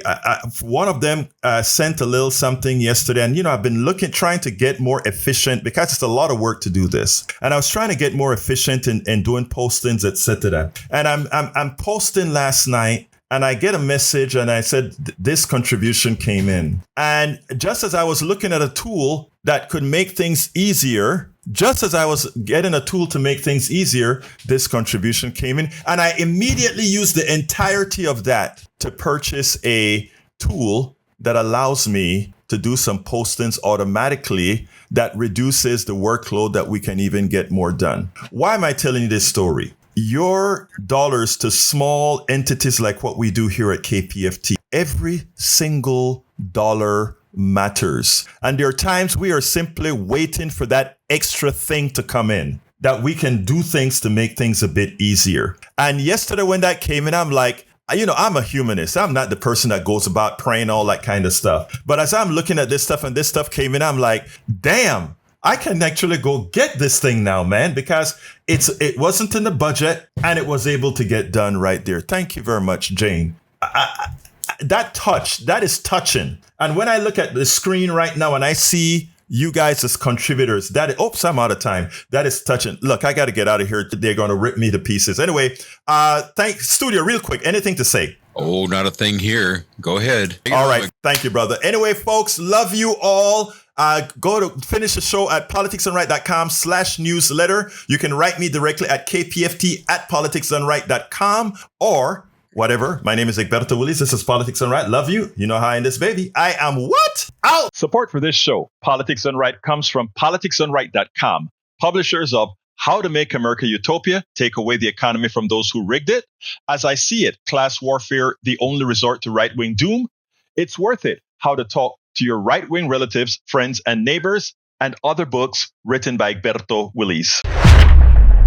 one of them sent a little something yesterday. And, I've been trying to get more efficient because it's a lot of work to do this. And I was trying to get more efficient in doing postings, etc. And I'm posting last night. And I get a message and I said, this contribution came in. And just as I was looking at a tool that could make things easier, just as I was getting a tool to make things easier, this contribution came in. And I immediately used the entirety of that to purchase a tool that allows me to do some postings automatically that reduces the workload that we can even get more done. Why am I telling you this story? Your dollars to small entities like what we do here at KPFT, every single dollar matters. And there are times we are simply waiting for that extra thing to come in, that we can do things to make things a bit easier. And yesterday when that came in, I'm like, I'm a humanist. I'm not the person that goes about praying all that kind of stuff. But as I'm looking at this stuff and this stuff came in, I'm like, damn, I can actually go get this thing now, man, because it wasn't in the budget and it was able to get done right there. Thank you very much, Jane. That is touching. And when I look at the screen right now and I see you guys as contributors, I'm out of time. That is touching. Look, I got to get out of here. They're going to rip me to pieces. Anyway, thanks, studio, real quick. Anything to say? Oh, not a thing here. Go ahead. All right. Thank you, brother. Anyway, folks, love you all. Go to finish the show at politicsdoneright.com/newsletter. You can write me directly at kpft@politicsdoneright.com or whatever. My name is Egberto Willies. This is Politics Done Right. Love you. You know how I end this, baby. I am what? Out. Support for this show, Politics Done Right, comes from politicsdoneright.com, publishers of How to Make America Utopia, Take Away the Economy from Those Who Rigged It, As I See It, Class Warfare, The Only Resort to Right-Wing Doom, It's Worth It, How to Talk to Your Right-Wing Relatives, Friends, and Neighbors, and other books written by Egberto Willies.